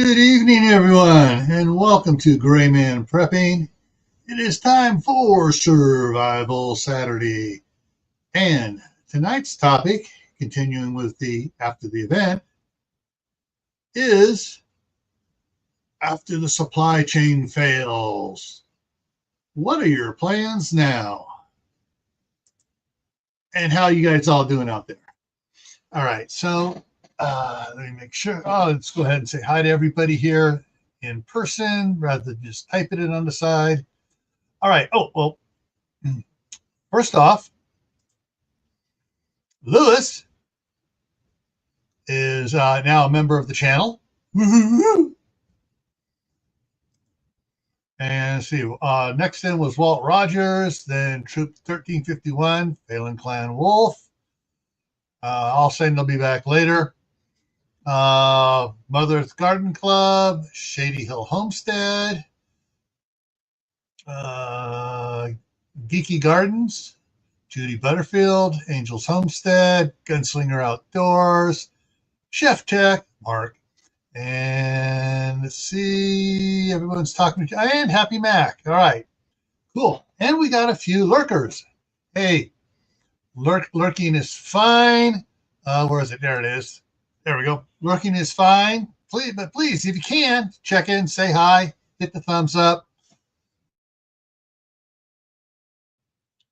Good evening, everyone, and welcome to GrayManPrepping. It is time for Survival Saturday. And tonight's topic, continuing with the after the event, is after the supply chain fails. What are your plans now? And how are you guys all doing out there? All right, so let me make sure. Let's go ahead and say hi to everybody here in person rather than just typing it on the side. All right. First off, Lewis is now a member of the channel. And see, next in was Walt Rogers, then Troop 1351, Phelan Clan Wolf. I'll say they'll be back later. Mother's Garden Club, Shady Hill Homestead, Geeky Gardens, Judy Butterfield, Angels Homestead, Gunslinger Outdoors, Chef Tech, Mark, and let's see, everyone's talking to, and Happy Mac. All right, cool. And we got a few lurkers. Hey, lurking is fine. Where is it? There it is. There we go. Lurking is fine. Please, if you can, check in, say hi, hit the thumbs up.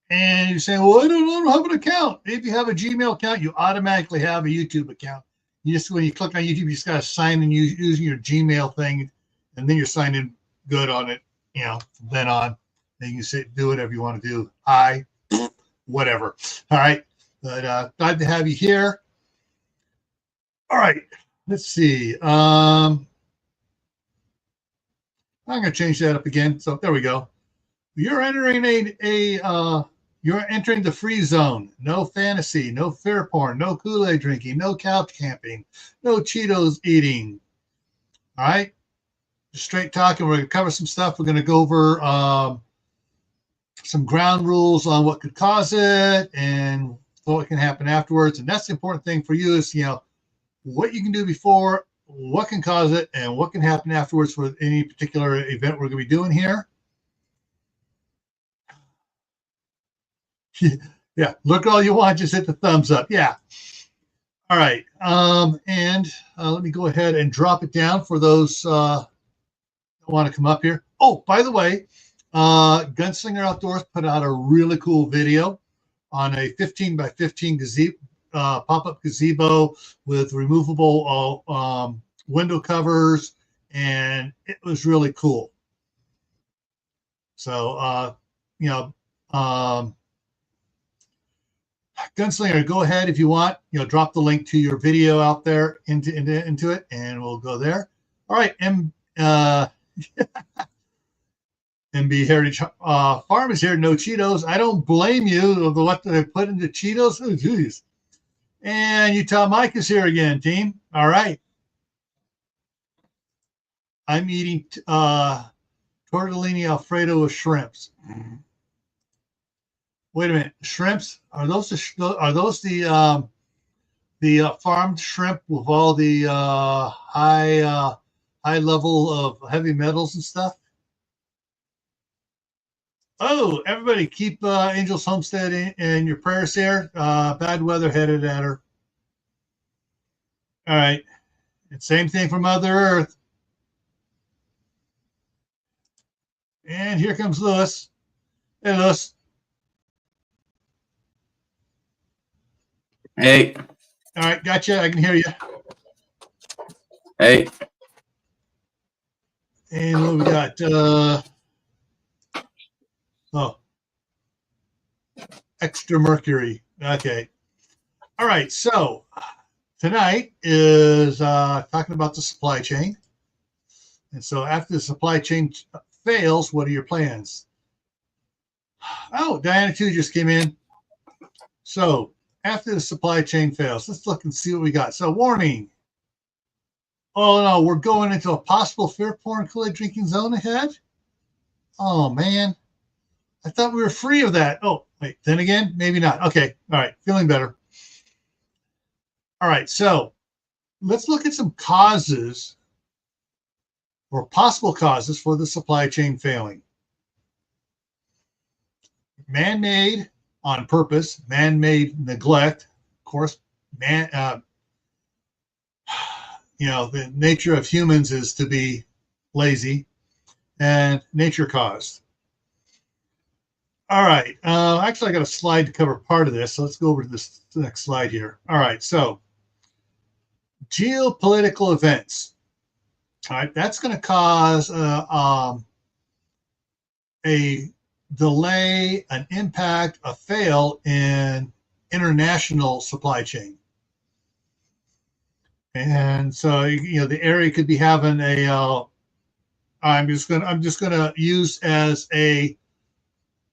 And you're saying, well, I don't have an account. If you have a Gmail account, you automatically have a YouTube account. When you click on YouTube, you just got to sign in using your Gmail thing, and then you're signed in good on it, from then on. And you can do whatever you want to do. Hi, whatever. All right. But glad to have you here. All right. Let's see. I'm going to change that up again. So there we go. You're entering you're entering the free zone. No fantasy, no fear porn, no Kool-Aid drinking, no couch camping, no Cheetos eating. All right? Just straight talking. We're going to cover some stuff. We're going to go over some ground rules on what could cause it and what can happen afterwards. And that's the important thing for you is, what you can do before, what can cause it, and what can happen afterwards for any particular event we're going to be doing here. Yeah, look all you want, just hit the thumbs up. Yeah. All right. And let me go ahead and drop it down for those that want to come up here. Oh, by the way, Gunslinger Outdoors put out a really cool video on a 15 by 15 pop-up gazebo with removable window covers, and it was really cool. So, Gunslinger, go ahead if you want. Drop the link to your video out there into it, and we'll go there. All right, MB Heritage Farm is here. No Cheetos. I don't blame you of what they put into Cheetos. Oh, geez. And Utah Mike is here again, team. All right. I'm eating tortellini Alfredo with shrimps. Wait a minute, shrimps? Are those the farmed shrimp with all the high level of heavy metals and stuff? Oh, everybody, keep Angels Homestead in your prayers here. Bad weather headed at her. All right, and same thing for Mother Earth. And here comes Lewis. Hey, Lewis. Hey. All right, gotcha. I can hear you. Hey. And what we got? Extra mercury. Okay. All right. So tonight is talking about the supply chain. And so after the supply chain fails, what are your plans? Oh, Diana 2 just came in. So after the supply chain fails, let's look and see what we got. So warning. Oh, no, we're going into a possible fear porn Kool-Aid drinking zone ahead? Oh, man. I thought we were free of that. Oh, wait, then again, maybe not. Okay, all right, feeling better. All right, so let's look at some causes or possible causes for the supply chain failing. Man-made on purpose, man-made neglect, of course, the nature of humans is to be lazy, and nature caused. All right. Actually, I got a slide to cover part of this, so let's go over to this next slide here. All right. So, geopolitical events. All right. That's going to cause a delay, an impact, a fail in international supply chain. And so, the area could be having a. I'm just gonna use as a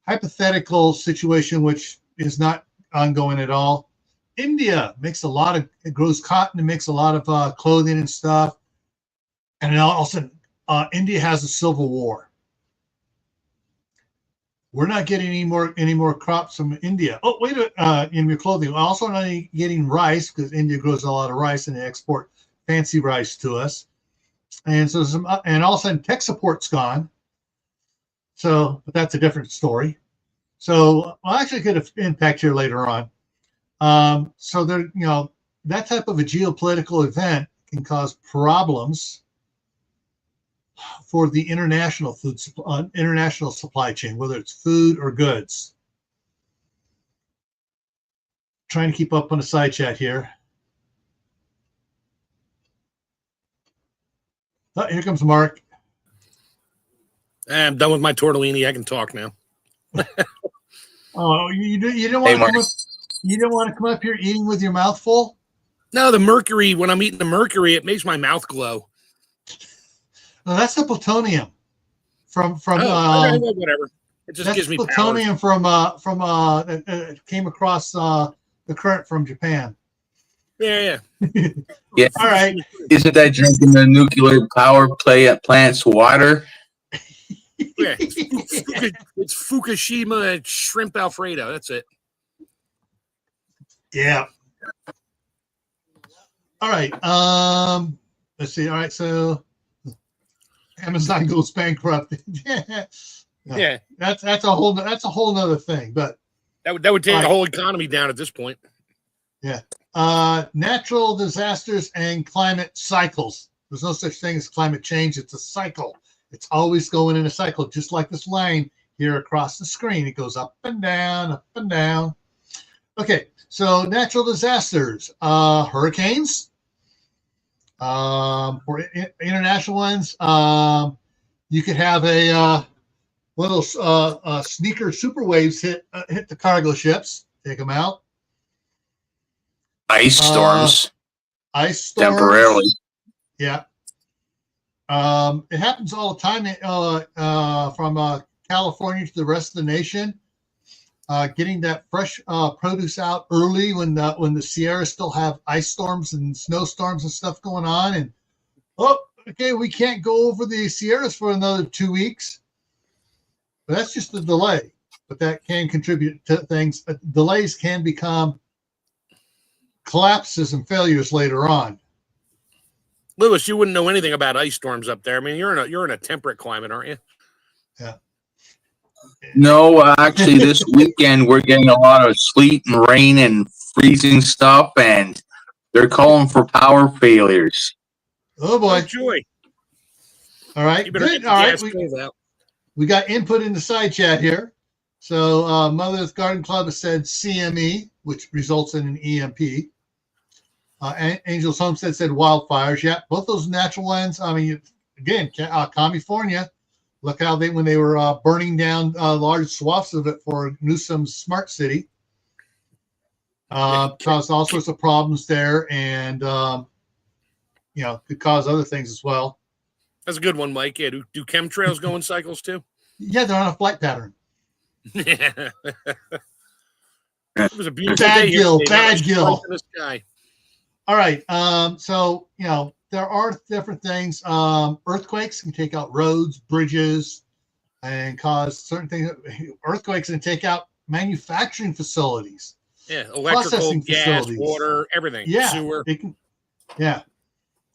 hypothetical situation, which is not ongoing at all. India it grows cotton and makes a lot of clothing and stuff. And then all of a sudden, India has a civil war. We're not getting any more crops from India. Oh, wait a minute, in your clothing. We're also not getting rice because India grows a lot of rice and they export fancy rice to us. And so and all of a sudden tech support's gone. So, but that's a different story. So, I'll actually get an impact here later on. So there, that type of a geopolitical event can cause problems for the international supply chain, whether it's food or goods. Trying to keep up on the side chat here. Oh, here comes Mark. I'm done with my tortellini. I can talk now. Oh, you don't want to come up. You don't want to come up here eating with your mouth full? No, the mercury. When I'm eating the mercury, it makes my mouth glow. No, that's the plutonium from whatever. It just gives me plutonium powers. It came across the current from Japan. Yeah. Yeah. All right. Isn't that drinking the nuclear power plant's water? Yeah. It's Fukushima shrimp Alfredo. That's it. Yeah. All right. Let's see. All right. So Amazon goes bankrupt. Yeah. That's a whole nother thing. But that would take the whole economy down at this point. Yeah. Natural disasters and climate cycles. There's no such thing as climate change. It's a cycle. It's always going in a cycle, just like this line here across the screen. It goes up and down, up and down. Okay, so natural disasters, hurricanes. For international ones, you could have one of those sneaker super waves hit the cargo ships, take them out. Ice storms. Ice storms. Temporarily. Yeah. It happens all the time from California to the rest of the nation. Getting that fresh produce out early when the Sierras still have ice storms and snowstorms and stuff going on. And, okay, we can't go over the Sierras for another 2 weeks. But that's just a delay. But that can contribute to things. Delays can become collapses and failures later on. Lewis, you wouldn't know anything about ice storms up there. I mean, you're in a temperate climate, aren't you? Yeah. No, actually, this weekend we're getting a lot of sleet and rain and freezing stuff, and they're calling for power failures. Oh boy! Oh, joy! All right, good. All right, we got input in the side chat here. So, Mother's Garden Club has said CME, which results in an EMP. Angel's Homestead said wildfires. Yeah, both those natural ones. I mean, again, California. Look how when they were burning down large swaths of it for Newsom's smart city. Caused all sorts of problems there, and could cause other things as well. That's a good one, Mike. Yeah, do chemtrails go in cycles too? Yeah, they're on a flight pattern. Yeah. It was a beautiful day here. Bad Gill. In the sky. All right. So, there are different things. Earthquakes can take out roads, bridges, and cause certain things. Earthquakes can take out manufacturing facilities. Yeah, electrical, gas, facilities. Water, everything. Yeah, sewer.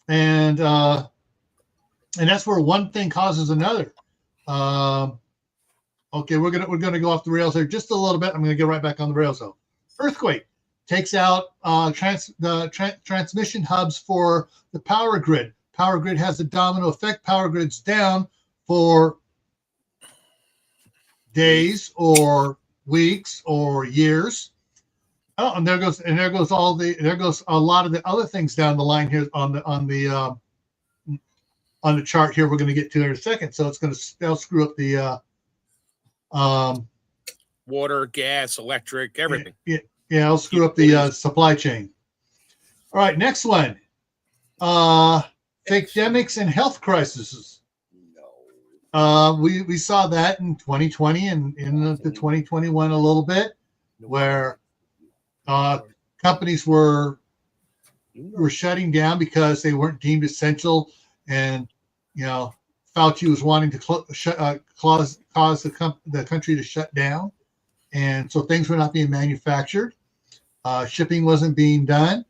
And And that's where one thing causes another. Okay, we're gonna go off the rails here just a little bit. I'm gonna get right back on the rails though. Earthquake takes out transmission hubs for the power grid. Power grid has a domino effect. Power grid's down for days or weeks or years. Oh, and there goes a lot of the other things down the line here on the chart here. We're going to get to in a second. So that'll screw up the water, gas, electric, everything. Yeah, it'll screw up the supply chain. All right, next one. Pandemics and health crises. We saw that in 2020 and in the 2021 a little bit, where companies were shutting down because they weren't deemed essential, and Fauci was wanting to cause the country to shut down, and so things were not being manufactured, shipping wasn't being done,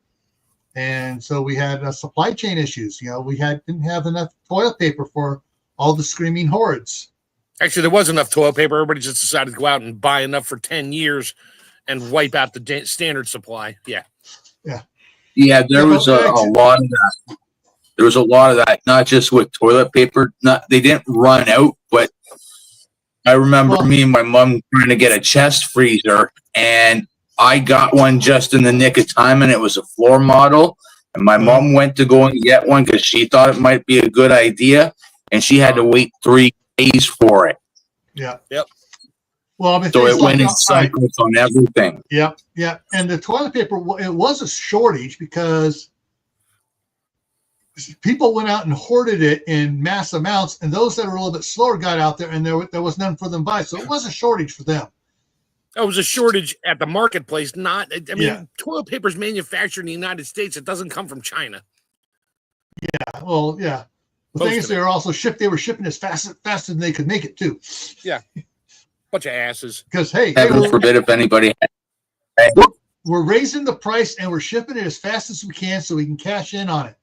and so we had supply chain issues. We didn't have enough toilet paper for all the screaming hordes. Actually, there was enough toilet paper. Everybody just decided to go out and buy enough for 10 years and wipe out the standard supply. Yeah. There was a lot of that. There was a lot of that, not just with toilet paper. They didn't run out, but I remember me and my mom trying to get a chest freezer, and I got one just in the nick of time, and it was a floor model. And my mom went to go and get one because she thought it might be a good idea, and she had to wait 3 days for it. Yeah. Yep. Well, so it went in cycles on everything. Yep. And the toilet paper, it was a shortage because people went out and hoarded it in mass amounts, and those that were a little bit slower got out there, and there was none for them to buy. So it was a shortage for them. It was a shortage at the marketplace. Toilet paper is manufactured in the United States. It doesn't come from China. Yeah. Well, yeah. The thing is, they were shipping as fast as they could make it too. Yeah. Bunch of asses. Because hey, heaven forbid if anybody we're raising the price and we're shipping it as fast as we can so we can cash in on it.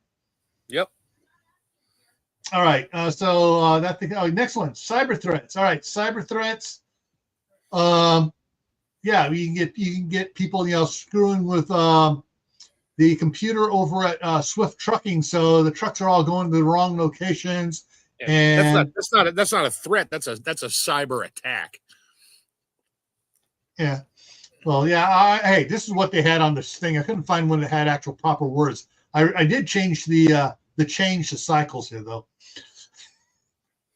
Yep. All right. Next one, cyber threats. All right, cyber threats. You can get people screwing with the computer over at Swift Trucking, so the trucks are all going to the wrong locations. Yeah, and that's not a threat. That's a cyber attack. Yeah. Well, yeah. Hey, this is what they had on this thing. I couldn't find one that had actual proper words. I did change the cycles here though.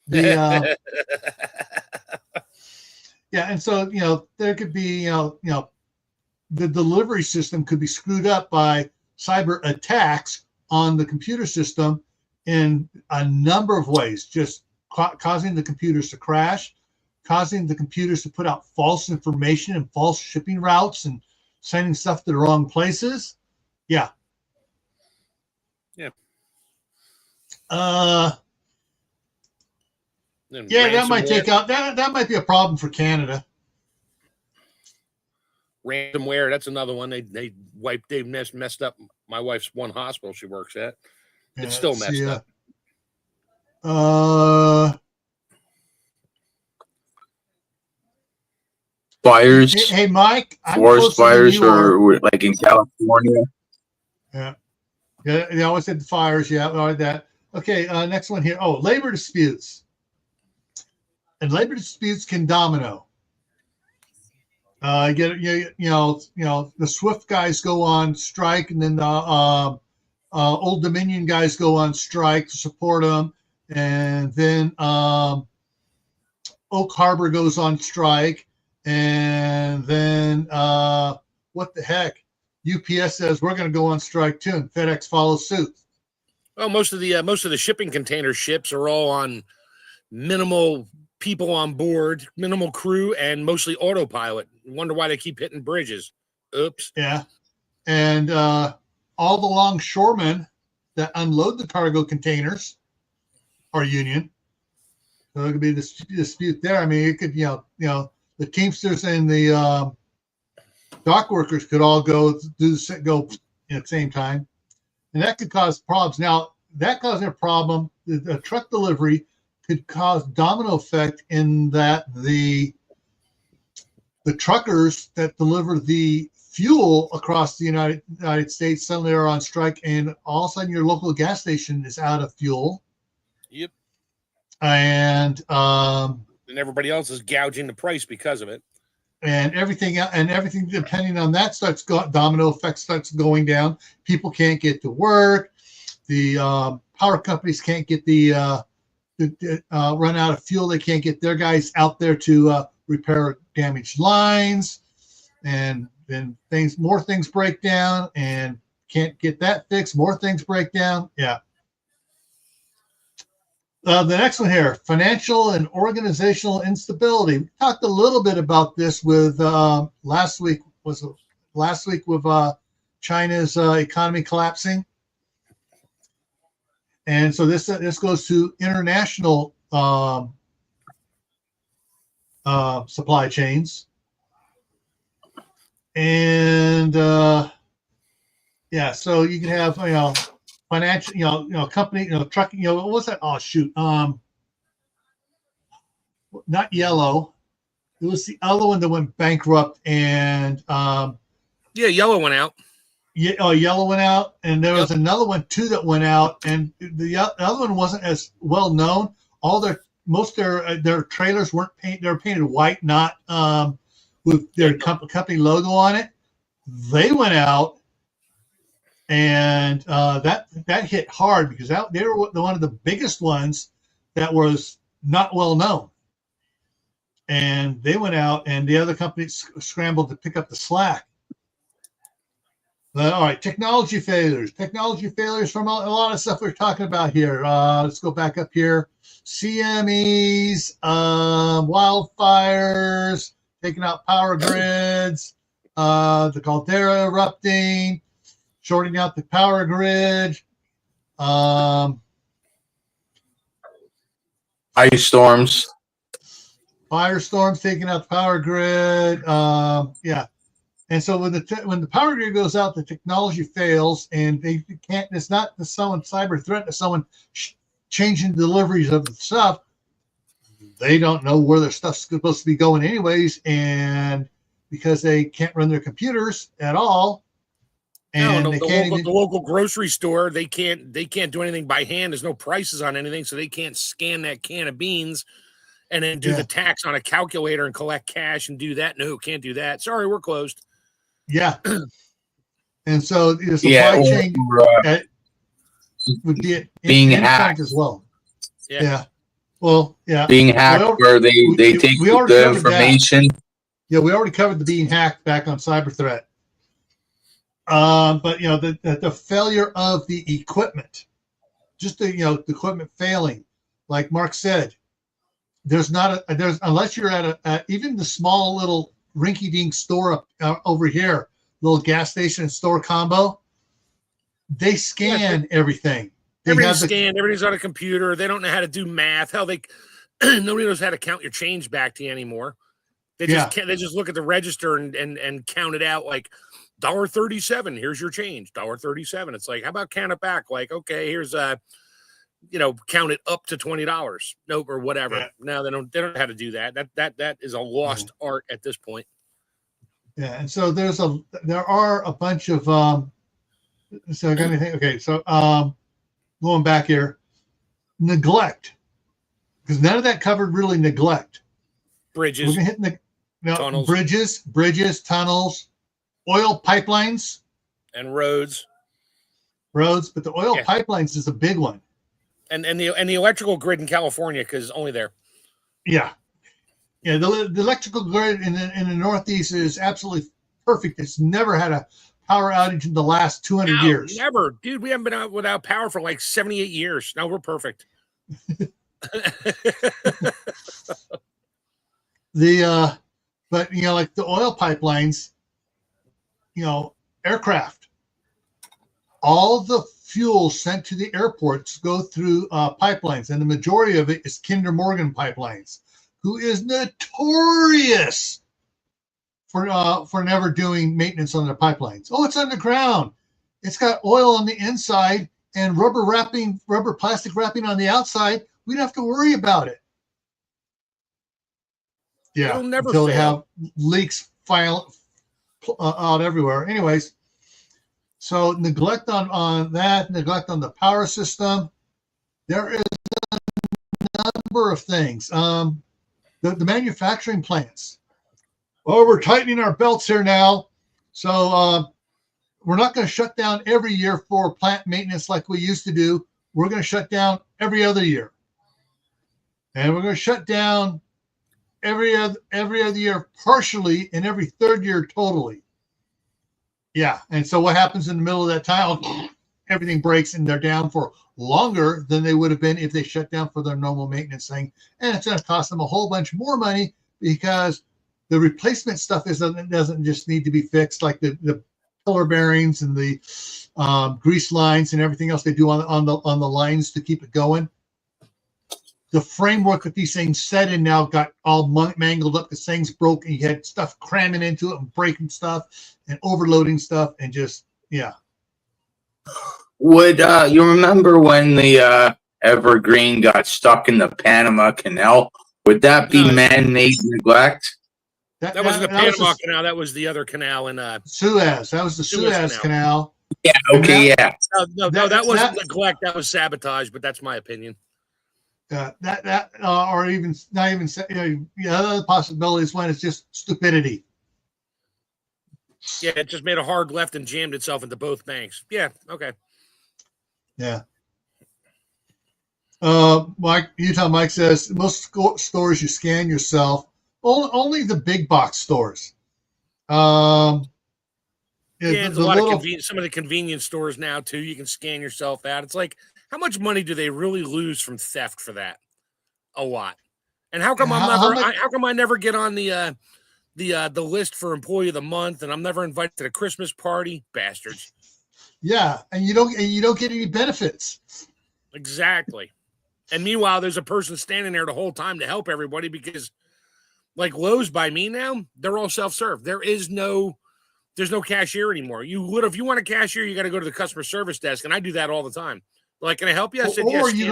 Yeah, and so there could be the delivery system could be screwed up by cyber attacks on the computer system in a number of ways, just causing the computers to crash, causing the computers to put out false information and false shipping routes and sending stuff to the wrong places. Yeah. Yeah. That might take out that might be a problem for Canada. Ransomware, that's another one. They messed up my wife's one hospital she works at. It's still messed up. Fires. Hey, Mike. Forest fires, or like in California. Yeah. They always said the fires. Yeah, like that. Okay. Next one here. Oh, labor disputes. And labor disputes can domino. The Swift guys go on strike, and then the Old Dominion guys go on strike to support them, and then Oak Harbor goes on strike, and then what the heck? UPS says we're going to go on strike too, and FedEx follows suit. Well, most of the shipping container ships are all on minimal people on board, minimal crew, and mostly autopilot. Wonder why they keep hitting bridges. Oops. Yeah. And all the longshoremen that unload the cargo containers are union. So it could be this dispute there. I mean, it could, the Teamsters and the dock workers could all go at the same time. And that could cause problems. Now, that causing a problem. The truck delivery could cause domino effect in that the truckers that deliver the fuel across the United States suddenly are on strike, and all of a sudden your local gas station is out of fuel. Yep. And everybody else is gouging the price because of it. And everything depending on that domino effect starts going down. People can't get to work. The power companies can't get run out of fuel. They can't get their guys out there to repair damaged lines, and then more things break down, and can't get that fixed. More things break down. Yeah. The next one here, financial and organizational instability. We talked a little bit about this with last week with China's economy collapsing. And so this goes to international supply chains. And yeah, so you can have financial, company, trucking, what was that? Oh shoot, not Yellow. It was the other one that went bankrupt, and Yellow went out. Yeah, Yellow went out, and there was another one too that went out, and the other one wasn't as well known. Most of their trailers weren't painted; they were painted white, not with their company logo on it. They went out, and that hit hard because they were one of the biggest ones that was not well known, and they went out, and the other companies scrambled to pick up the slack. All right, technology failures. Technology failures from a lot of stuff we're talking about here. Let's go back up here. CMEs, wildfires, taking out power grids, the caldera erupting, shorting out the power grid. Ice storms. Firestorms taking out the power grid. Yeah. And so when the power grid goes out, the technology fails, and they can't. It's not someone cyber threat to someone changing deliveries of the stuff. They don't know where their stuff's supposed to be going, anyways, and because they can't run their computers at all, and the local grocery store they can't do anything by hand. There's no prices on anything, so they can't scan that can of beans and then do the tax on a calculator and collect cash and do that. No, can't do that. Sorry, we're closed. Yeah. And so the supply chain would be being hacked as well. Yeah. Well, yeah. Being hacked where they take the information. Yeah, we already covered the being hacked back on cyber threat. But the failure of the equipment, just the equipment failing, like Mark said, unless you're at even the small little rinky-dink store over here, little gas station and store combo, they scan everything. Everything's scanned. Everything's on a computer. They don't know how to do math. Nobody knows how to count your change back to you anymore. They just look at the register and count it out like $1.37. Here's your change, $1.37. It's like, how about count it back? Like, okay, here's count it up to $20. Nope, or whatever. Yeah. No, they don't know how to do that. That is a lost art at this point. Yeah, and so there are a bunch of so I got anything. Okay, so going back here, neglect, because none of that covered really neglect. Bridges, we're gonna hit tunnels. Bridges, tunnels, oil pipelines, and roads. But the oil pipelines is a big one. And the electrical grid in California, because it's only there. Yeah. Yeah, the electrical grid in the Northeast is absolutely perfect. It's never had a power outage in the last 200 years. Never. Dude, we haven't been out without power for like 78 years. Now we're perfect. But like the oil pipelines, aircraft, all the fuel sent to the airports go through pipelines, and the majority of it is Kinder Morgan pipelines, who is notorious for never doing maintenance on their pipelines. Oh, it's underground. It's got oil on the inside, and rubber plastic wrapping on the outside, we'd have to worry about it. Yeah, It'll never until they fail. have leaks out everywhere. Anyways, so neglect on that, neglect on the power system. There is a number of things. The manufacturing plants. Oh, we're tightening our belts here now. So we're not going to shut down every year for plant maintenance like we used to do. We're going to shut down every other year. And we're going to shut down every other year partially and every third year totally. Yeah. And so what happens in the middle of that time? Everything breaks and they're down for longer than they would have been if they shut down for their normal maintenance thing. And it's going to cost them a whole bunch more money because the replacement stuff doesn't just need to be fixed, like the pillar bearings and the grease lines and everything else they do on the lines to keep it going. The framework that these things set in now got all mangled up. The things broke and you had stuff cramming into it and breaking stuff and overloading stuff and just, yeah. Would you remember when the Evergreen got stuck in the Panama Canal? Would that be man-made neglect? That wasn't the Panama Canal. That was the other canal in Suez. That was the Suez Canal. Yeah. Okay. No, that wasn't neglect. That was sabotage. But that's my opinion. Or even not even. The other possibility is when it's just stupidity. Yeah, it just made a hard left and jammed itself into both banks. Yeah. Okay. Yeah. Mike says most stores you scan yourself. Only the big box stores. There's a lot of some of the convenience stores now too. You can scan yourself out. It's like, how much money do they really lose from theft for that? A lot. And how come how come I never get on the list for employee of the month, and I'm never invited to the Christmas party? Bastards. Yeah, and you don't get any benefits. Exactly. And meanwhile, there's a person standing there the whole time to help everybody because, like Lowe's by me now, they're all self-serve. There's no cashier anymore. If you want a cashier, you got to go to the customer service desk, and I do that all the time. Like, can I help you? I said, or yes. You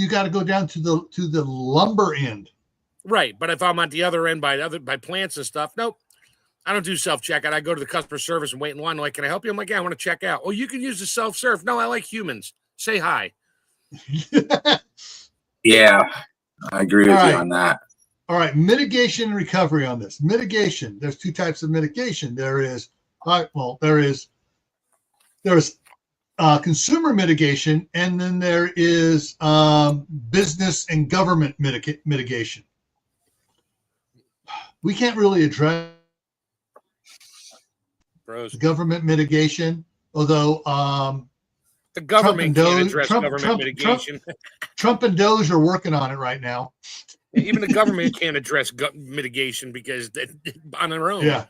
got to go down to the lumber end. Right, but if I'm at the other end by plants and stuff, nope. I don't do self-checkout. I go to the customer service and wait in line. Like, can I help you? I'm like, yeah, I want to check out. Oh, you can use the self-serve. No, I like humans. Say hi. Yeah, I agree with you on that. All right, mitigation and recovery on this. Mitigation. There's two types of mitigation. There is consumer mitigation, and then there is business and government mitigation. We can't really address government mitigation, although the government can't address government mitigation. Trump and Doge are working on it right now. Even the government can't address mitigation because on their own. Yeah.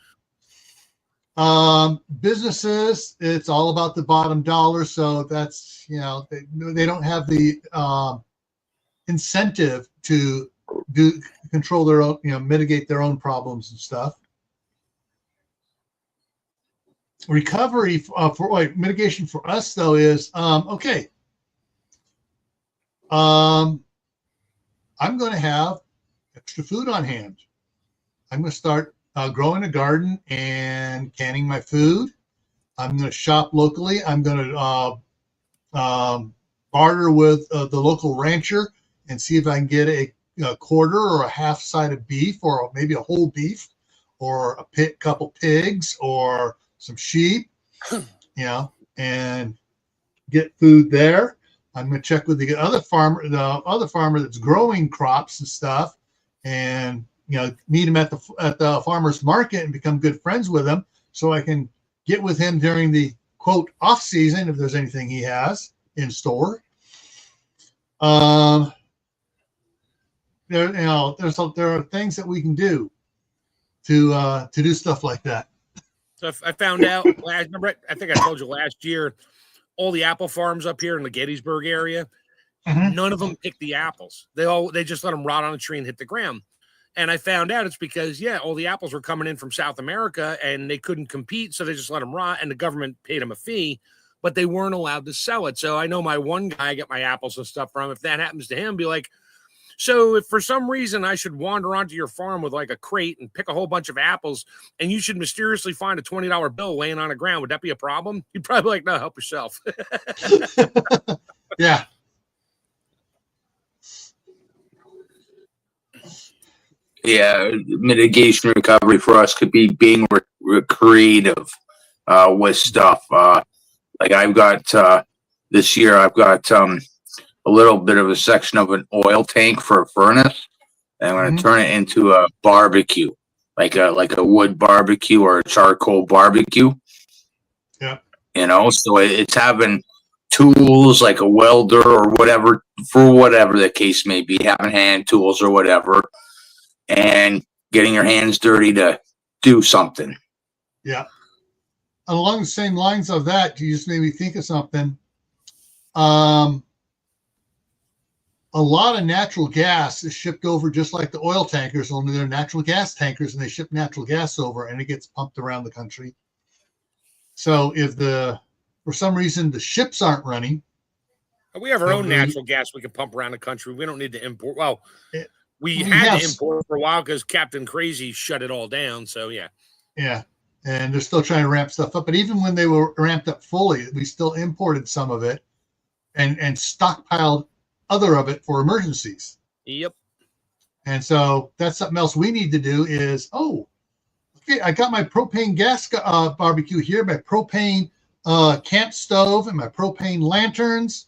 Businesses, it's all about the bottom dollar. So that's, they don't have the incentive to control their own, mitigate their own problems and stuff. Recovery for mitigation for us though is okay. I'm going to have extra food on hand. I'm going to start growing a garden and canning my food. I'm going to shop locally. I'm going to barter with the local rancher and see if I can get a quarter or a half side of beef, or maybe a whole beef, or a couple pigs, or some sheep, and get food there. I'm going to check with the other farmer that's growing crops and stuff, and meet him at the farmer's market and become good friends with him, so I can get with him during the quote off season if there's anything he has in store. There are things that we can do to do stuff like that. So I found out I think I told you last year, all the apple farms up here in the Gettysburg area, none of them pick the apples. They just let them rot on a tree and hit the ground. And I found out it's because, all the apples were coming in from South America and they couldn't compete, so they just let them rot, and the government paid them a fee. but they weren't allowed to sell it. So I know my one guy I get my apples and stuff from, if that happens to him, be like, so if for some reason I should wander onto your farm with like a crate and pick a whole bunch of apples and you should mysteriously find a $20 bill laying on the ground, would that be a problem? You'd probably be like, no, help yourself. Yeah. Yeah, mitigation recovery for us could be being creative with stuff. Like I've got this year, I've got a little bit of a section of an oil tank for a furnace, and I'm going to turn it into a barbecue, like a wood barbecue or a charcoal barbecue. Yeah. You know, so it's having tools like a welder or whatever, for whatever the case may be, having hand tools or whatever, and getting your hands dirty to do something. Yeah. Along the same lines of that, you just made me think of something. A lot of natural gas is shipped over just like the oil tankers, only they're natural gas tankers, and they ship natural gas over, and it gets pumped around the country. So if for some reason the ships aren't running, we have our own natural gas we can pump around the country. We don't need to import. Well, we had to import for a while because Captain Crazy shut it all down. So yeah. Yeah. And they're still trying to ramp stuff up. But even when they were ramped up fully, we still imported some of it and stockpiled other of it for emergencies. Yep. And so that's something else we need to do is, okay, I got my propane gas barbecue here, my propane camp stove and my propane lanterns.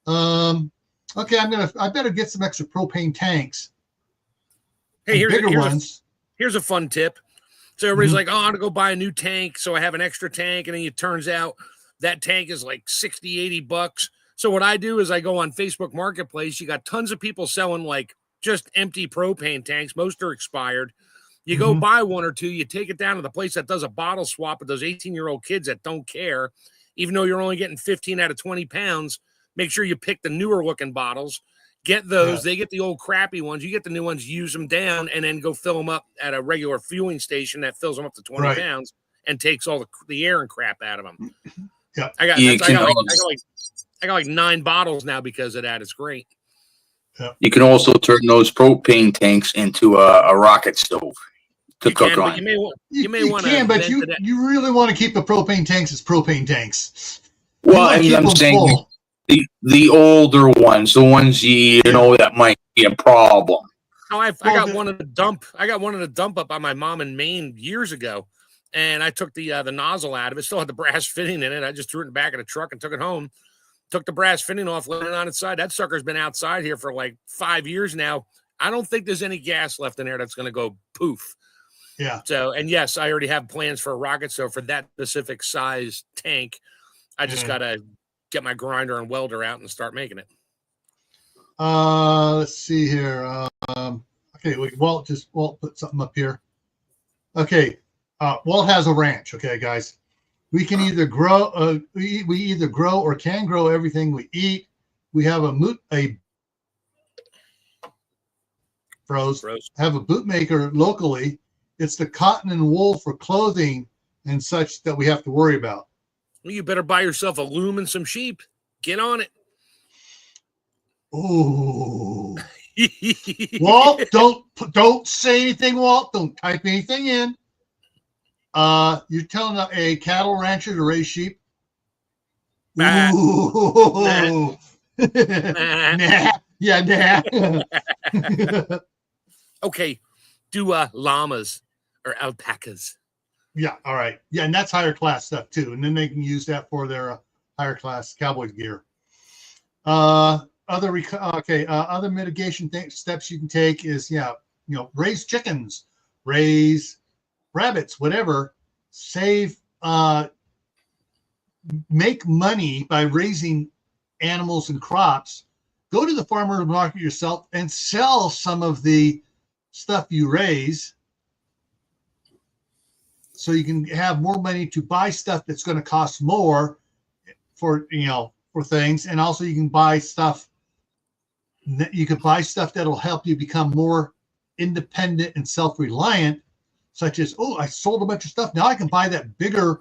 Okay, I better get some extra propane tanks. Hey, here's a fun tip. So everybody's like, oh, I'm going to go buy a new tank. So I have an extra tank. And then it turns out that tank is like $60-$80. So what I do is I go on Facebook Marketplace. You got tons of people selling like just empty propane tanks. Most are expired. You go buy one or two. You take it down to the place that does a bottle swap with those 18-year-old kids that don't care. Even though you're only getting 15 out of 20 pounds, make sure you pick the newer looking bottles. Get those. Yeah. They get the old crappy ones. You get the new ones, use them down, and then go fill them up at a regular fueling station that fills them up to 20 pounds and takes all the air and crap out of them. Yeah. I got like 9 bottles now because of that. It's great. Yeah. You can also turn those propane tanks into a rocket stove to cook on. You may want to. But you really want to keep the propane tanks as propane tanks. Well, I'm saying the older ones, the ones you know that might be a problem. Oh, I got one in the dump. I got one in the dump up by my mom in Maine years ago, and I took the nozzle out of it. Still had the brass fitting in it. I just threw it in the back of the truck and took it home. Took the brass fitting off, let it on its side. That sucker's been outside here for like 5 years now. I don't think there's any gas left in there that's going to go poof. Yeah. So, and yes, I already have plans for a rocket stove for that specific size tank. I just got to get my grinder and welder out and start making it. Let's see here. Okay, Walt put something up here. Okay, Walt has a ranch. Okay, guys, we can either grow. We either grow or can grow everything we eat. We have have a boot maker locally. It's the cotton and wool for clothing and such that we have to worry about. Well, you better buy yourself a loom and some sheep. Get on it. Oh, Walt, don't say anything, Walt. Don't type anything in. You're telling a cattle rancher to raise sheep? Ooh. Nah. Yeah, nah. Okay, do llamas or alpacas. Yeah, all right. Yeah, and that's higher class stuff too. And then they can use that for their higher class cowboy gear. Other mitigation steps you can take is, raise chickens, raise rabbits, whatever. Save, make money by raising animals and crops. Go to the farmer market yourself and sell some of the stuff you raise, so you can have more money to buy stuff that's going to cost more for things. And also you can buy stuff. You can buy stuff that'll help you become more independent and self-reliant, such as, I sold a bunch of stuff. Now I can buy that bigger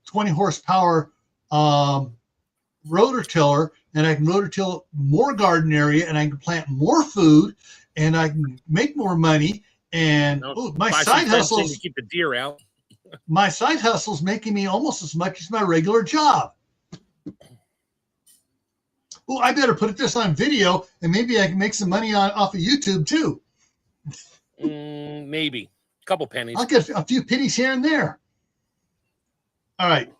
20 horsepower rototiller, and I can rototill more garden area, and I can plant more food, and I can make more money. And my side hustles to keep the deer out. My side hustle's making me almost as much as my regular job. Oh, I better put this on video, and maybe I can make some money off of YouTube too. Maybe a couple pennies. I'll get a few pennies here and there. All right.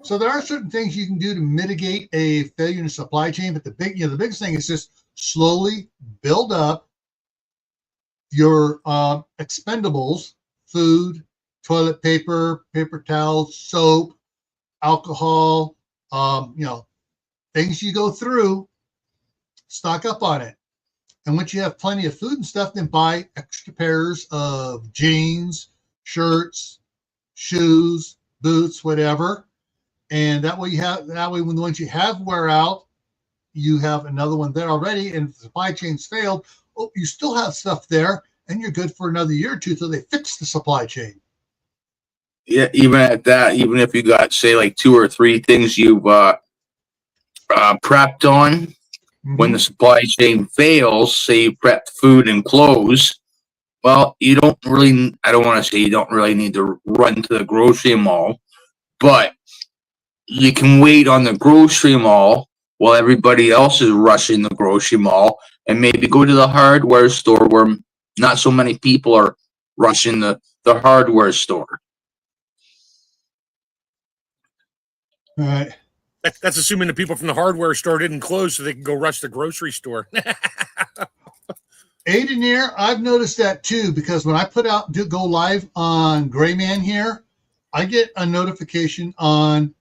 So there are certain things you can do to mitigate a failure in the supply chain, but the biggest thing is just slowly build up your expendables, food, toilet paper, paper towels, soap, alcohol, things you go through, stock up on it. And once you have plenty of food and stuff, then buy extra pairs of jeans, shirts, shoes, boots, whatever. And that way when the ones you have wear out, you have another one there already. And if the supply chain's failed, you still have stuff there, and you're good for another year or two till they fix the supply chain. Yeah, even at that, even if you got, say, like 2 or 3 things you've prepped on, when the supply chain fails, say you prepped food and clothes, well, I don't want to say you don't really need to run to the grocery mall, but you can wait on the grocery mall while everybody else is rushing the grocery mall, and maybe go to the hardware store where not so many people are rushing the hardware store. All right. That's assuming the people from the hardware store didn't close so they can go rush the grocery store. Aiden here, I've noticed that too, because when I go live on GrayMan here, I get a notification on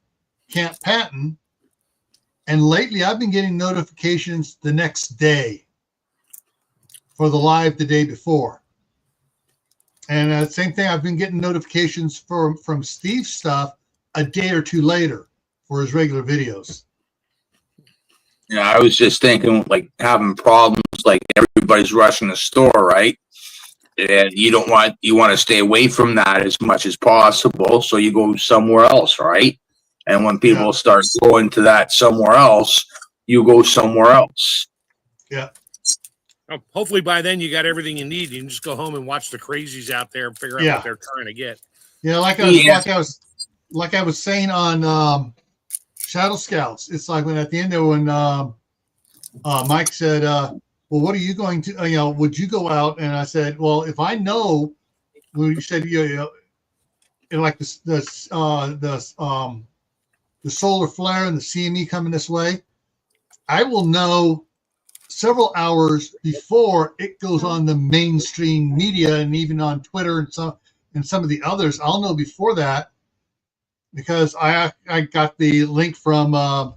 Camp Patton, and lately I've been getting notifications the next day for the live the day before. And same thing, I've been getting notifications from Steve's stuff a day or two later for his regular videos. Yeah, I was just thinking, like, having problems, like everybody's rushing the store, right? And you want to stay away from that as much as possible, so you go somewhere else, right? And when people start going to that somewhere else, you go somewhere else. Yeah. Hopefully by then you got everything you need. You can just go home and watch the crazies out there and figure out what they're trying to get. Yeah, like I was saying on Shadow Scouts, it's like when at the end there when Mike said, well, what are you going to, would you go out? And I said, well, if I know, when you said, like the solar flare and the CME coming this way, I will know several hours before it goes on the mainstream media and even on Twitter and some of the others. I'll know before that, because I got the link from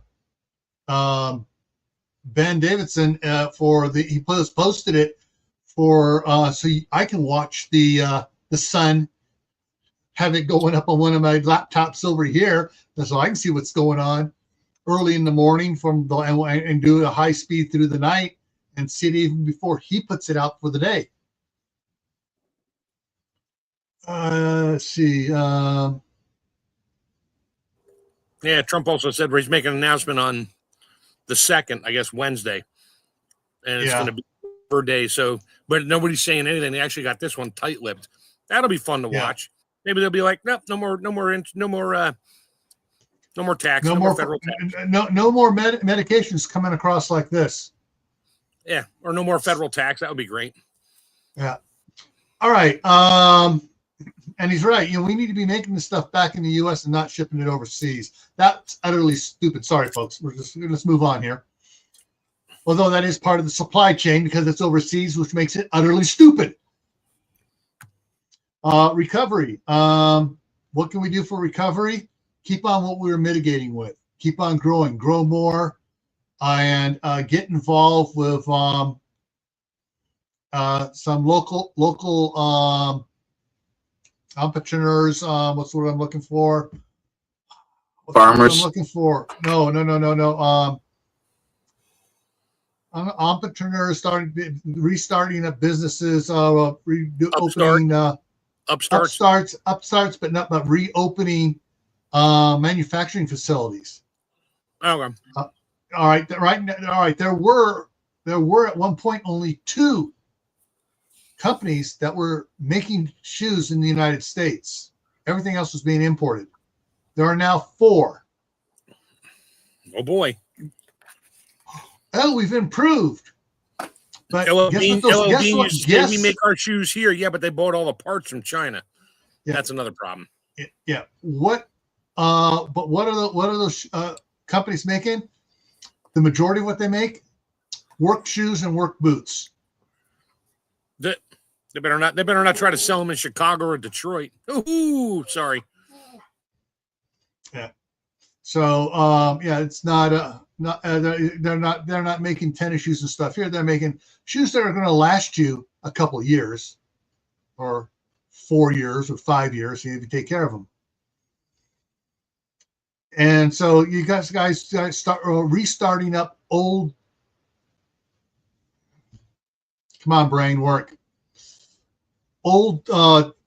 Ben Davidson he posted it for so I can watch the sun, have it going up on one of my laptops over here, so I can see what's going on early in the morning and do a high speed through the night and see it even before he puts it out for the day. Let's see. Yeah, Trump also said he's making an announcement on the 2nd, I guess Wednesday, and it's going to be per day. So, but nobody's saying anything. They actually got this one tight-lipped. That'll be fun to watch. Maybe they'll be like, no more tax, no more federal tax, no more medications coming across like this. Yeah, or no more federal tax. That would be great. Yeah. All right. And he's right. We need to be making this stuff back in the U.S. and not shipping it overseas. That's utterly stupid. Sorry, folks. Let's move on here. Although that is part of the supply chain because it's overseas, which makes it utterly stupid. Recovery. What can we do for recovery? Keep on what we were mitigating with. Keep on growing. Grow more. And get involved with some local entrepreneurs. What's the word I'm looking for? Farmers. I'm looking for no. Entrepreneurs restarting up businesses, reopening upstarts, but reopening manufacturing facilities. Okay. All right, all right. There were at one point only 2 companies that were making shoes in the United States. Everything else was being imported. There are now 4. Oh boy. Oh, we've improved. But LL guess Bean, what? LL Guess Bean what? used to say we make our shoes here. Yeah, but they bought all the parts from China. Yeah. That's another problem. Yeah. What? But what are those companies making? The majority of what they make, work shoes and work boots. They better not. They better not try to sell them in Chicago or Detroit. Ooh, sorry. Yeah. So yeah, it's not they're not making tennis shoes and stuff here. They're making shoes that are going to last you a couple of years, or 4 years, or 5 years, if you take care of them. And so you guys start restarting up old. Come on, brain, work. Old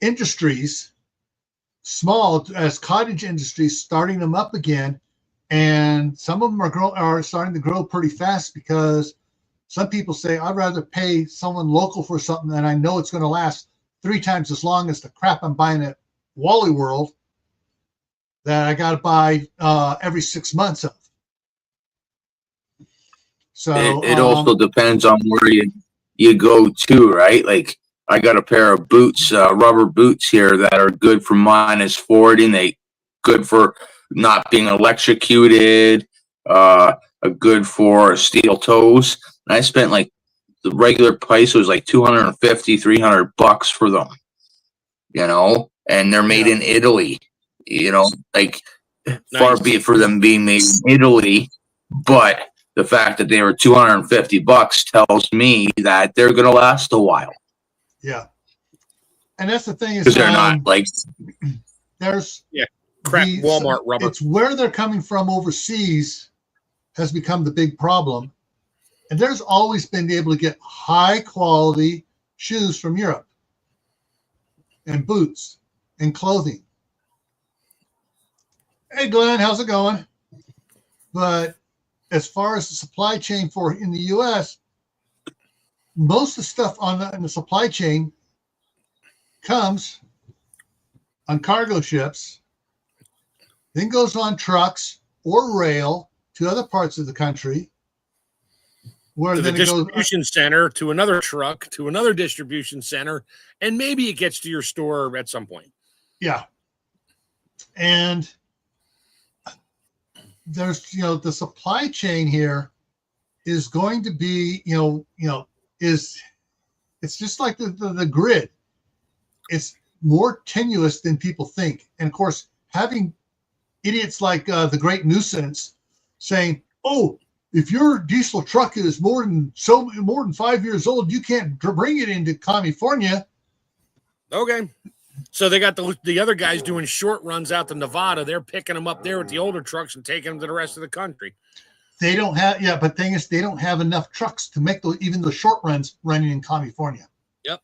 industries, small as cottage industries, starting them up again, and some of them are starting to grow pretty fast, because some people say, I'd rather pay someone local for something and I know it's going to last 3 times as long as the crap I'm buying at Wally World that I got to buy every 6 months of. So it also depends on where you go to, right? Like, I got a pair of boots, rubber boots here, that are good for -40, and they good for not being electrocuted, good for steel toes. And I spent, like, the regular price was like $250, $300 for them, and they're made in Italy, like, far be it for them being made in Italy, but the fact that they were $250 tells me that they're going to last a while. Yeah. And that's the thing, is because they're not like there's crap Walmart rubber. It's where they're coming from overseas has become the big problem. And there's always been able to get high quality shoes from Europe, and boots and clothing. Hey Glenn, how's it going? But as far as the supply chain for in the US, most of the stuff in the supply chain comes on cargo ships, then goes on trucks or rail to other parts of the country, where to the then distribution center, to another truck, to another distribution center, and maybe it gets to your store at some point. Yeah. And there's, the supply chain here is going to be, it's just like the grid. It's more tenuous than people think. And of course, having idiots like the Great Nuisance saying, oh, if your diesel truck is more than 5 years old, you can't bring it into California. Okay. So they got the other guys doing short runs out to Nevada. They're picking them up there with the older trucks and taking them to the rest of the country. They don't have, but thing is, they don't have enough trucks to make even the short runs running in California. Yep.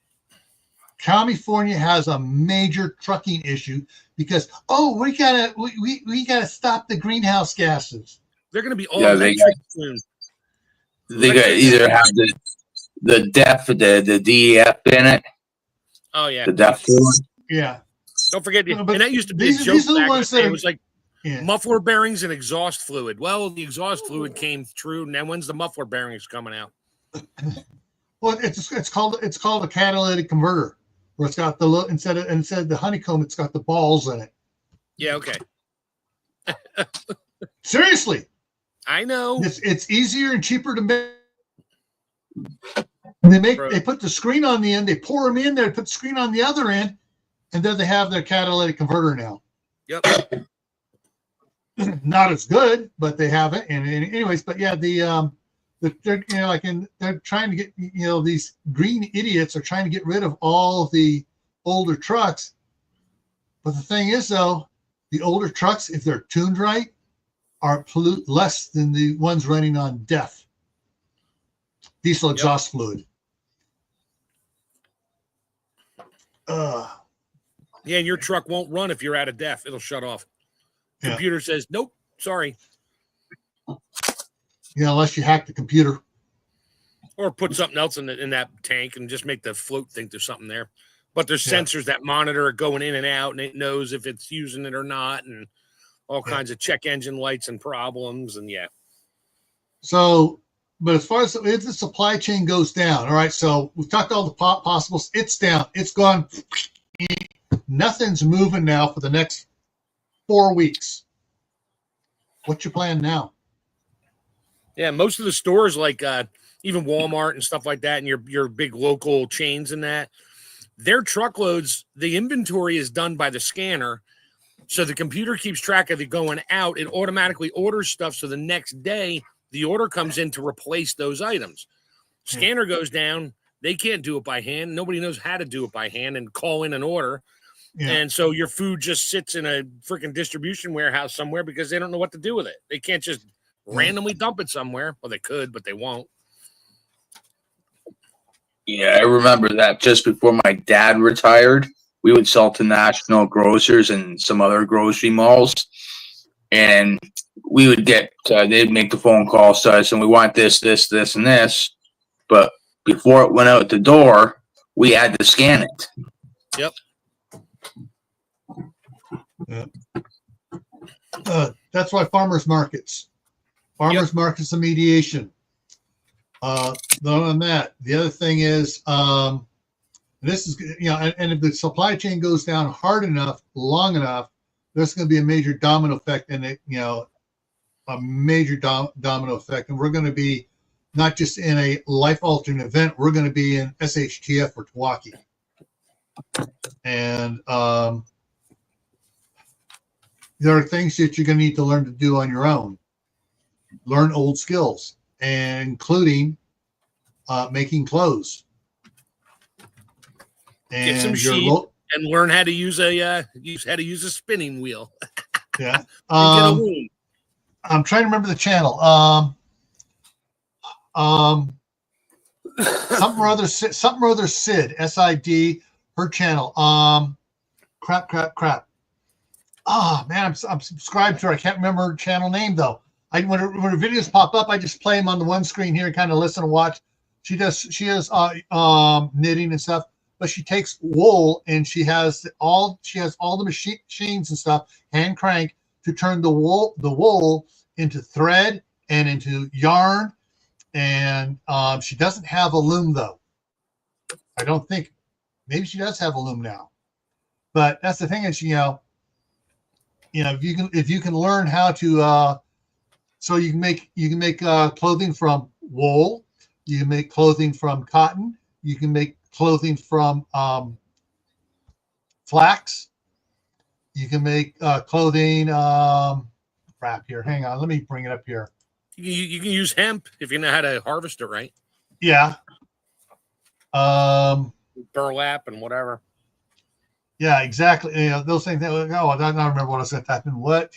California has a major trucking issue because, we gotta stop the greenhouse gases. They're going to be all electric soon. They got either have the DEF, the DEF in it. Oh yeah, the DEF fluid. Yeah. Don't forget, and that used to be these a joke. These are the back ones in the day. that It was like muffler bearings and exhaust fluid. Well, the exhaust fluid came through. Now when's the muffler bearings coming out? Well, it's called a catalytic converter, where it's got the instead of the honeycomb, it's got the balls in it. Yeah. Okay. Seriously. I know. It's easier and cheaper to make. They put the screen on the end, they pour them in there, put the screen on the other end, and then they have their catalytic converter now. Yep. Not as good, but they have it. And anyways, but yeah, they're trying to get, these green idiots are trying to get rid of all of the older trucks. But the thing is, though, the older trucks, if they're tuned right, are pollute less than the ones running on DEF, diesel exhaust fluid. Yeah, and your truck won't run if you're out of DEF. It'll shut off. Computer says, nope, sorry. Yeah, unless you hack the computer. Or put something else in that tank and just make the float think there's something there. But there's sensors that monitor it going in and out, and it knows if it's using it or not, and all kinds of check engine lights and problems, and So, but as far as if the supply chain goes down, all right, so we've talked all the possibles. It's down. It's gone. Nothing's moving now for the next 4 weeks. What's your plan now? Yeah, most of the stores, like even Walmart and stuff like that, and your big local chains and that, their truckloads, the inventory is done by the scanner. So the computer keeps track of it going out. It automatically orders stuff. So the next day, the order comes in to replace those items. Scanner goes down. They can't do it by hand. Nobody knows how to do it by hand and call in an order. Yeah. And so your food just sits in a freaking distribution warehouse somewhere because they don't know what to do with it. They can't just randomly dump it somewhere. Well, they could, but they won't. Yeah, I remember that just before my dad retired, we would sell to National Grocers and some other grocery malls. And we would get, they'd make the phone calls to us and we want this, this, this, and this. But before it went out the door, we had to scan it. Yep. That's why farmers markets and mediation. On that, the other thing is, this is, and if the supply chain goes down hard enough, long enough, there's going to be a major domino effect, and a major domino effect, and we're going to be not just in a life-altering event, we're going to be in SHTF or Twaki, and there are things that you're going to need to learn to do on your own. Learn old skills, and including making clothes. And get some sheep and learn how to use a spinning wheel. Yeah. Get a loom. I'm trying to remember the channel. Something or other Sid, SID, her channel. Crap. Oh man, I'm subscribed to her. I can't remember her channel name though. When her videos pop up, I just play them on the one screen here and kind of listen and watch. She has knitting and stuff, but she takes wool and she has all the machines and stuff, hand crank, to turn the wool into thread and into yarn. And she doesn't have a loom though. I don't think. Maybe she does have a loom now, but that's the thing is, if you can learn how to, so you can make clothing from wool, you can make clothing from cotton, you can make clothing from flax, you can make clothing. Crap here, hang on, let me bring it up here. You can use hemp if you know how to harvest it right. Yeah. Burlap and whatever. Yeah, exactly. Those things. Oh, I don't remember what I said. That what?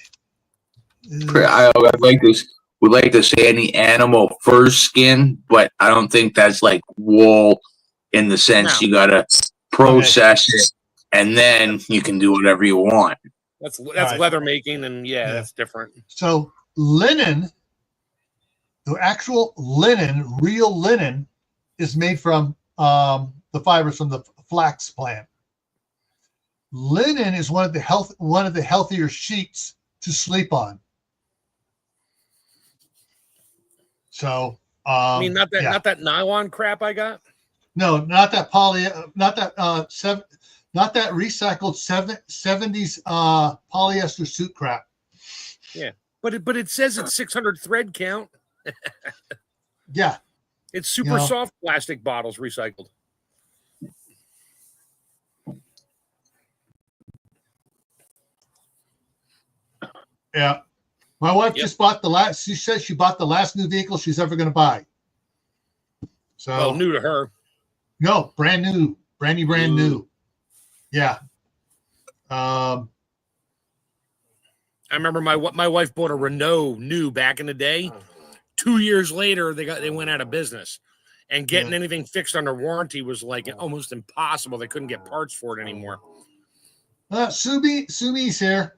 I would like to say any animal fur skin, but I don't think that's like wool in the sense you gotta process it and then you can do whatever you want. That's leather making, and that's different. So linen, the actual linen, real linen, is made from the fibers from the flax plant. Linen is one of the healthier sheets to sleep on. So not that nylon crap I got. No, not that not that recycled 70s polyester suit crap. Yeah, but it says it's 600 thread count. Yeah, it's super soft plastic bottles recycled. Yeah, my wife just bought she says she bought the last new vehicle she's ever going to buy. So new to her. No, brand new. Yeah. I remember my wife bought a Renault new back in the day. 2 years later, they went out of business, and getting anything fixed under warranty was like almost impossible. They couldn't get parts for it anymore. Sumi's here.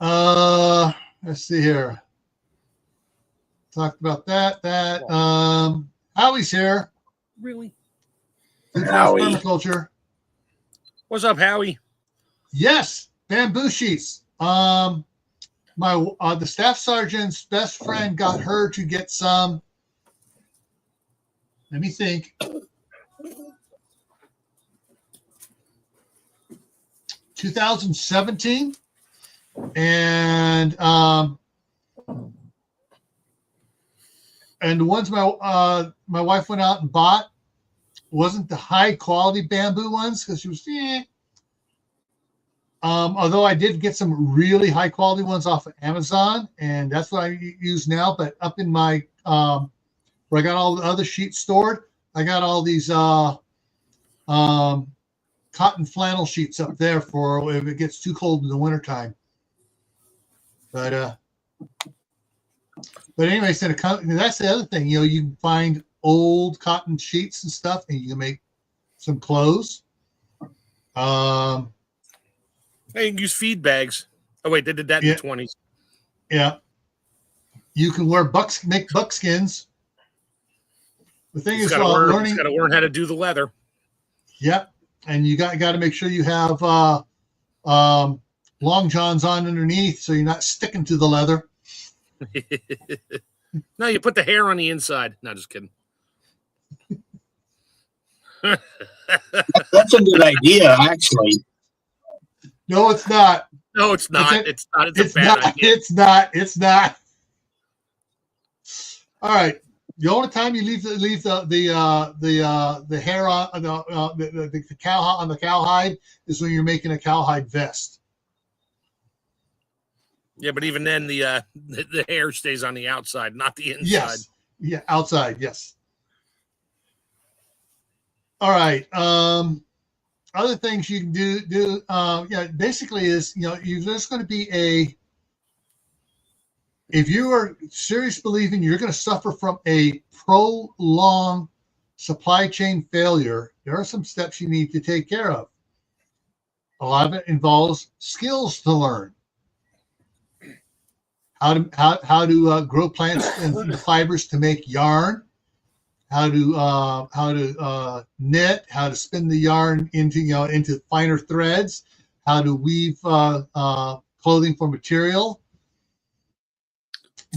Let's see here. Talked about that. Howie's here. Really? Howie. Permaculture. What's up, Howie? Yes, bamboo sheets. The staff sergeant's best friend got her to get some. Let me think. 2017, and the ones my wife went out and bought wasn't the high quality bamboo ones because she was. Although I did get some really high quality ones off of Amazon, and that's what I use now. But up in my where I got all the other sheets stored, I got all these cotton flannel sheets up there for if it gets too cold in the wintertime. But anyway, so that's the other thing. You know, you can find old cotton sheets and stuff, and you can make some clothes. Hey, you can use feed bags. Oh wait, they did that in the 20s. Yeah. You can make buckskins. The thing is, learning. Got to learn how to do the leather. Yep, and you got to make sure you have long johns on underneath, so you're not sticking to the leather. No, you put the hair on the inside. No, just kidding. That's a good idea, actually. No, it's not. No, it's not. It's not. It's a bad not, idea. It's not. All right. The only time you leave the hair on the cowhide is when you're making a cowhide vest. Yeah, but even then, the hair stays on the outside, not the inside. Yes. Yeah, outside. Yes. All right. Other things you can do. Basically is there's going to be if you are serious believing you're going to suffer from a prolonged supply chain failure, there are some steps you need to take care of. A lot of it involves skills to learn. How to grow plants and the fibers to make yarn. How to knit. How to spin the yarn into finer threads. How to weave clothing for material.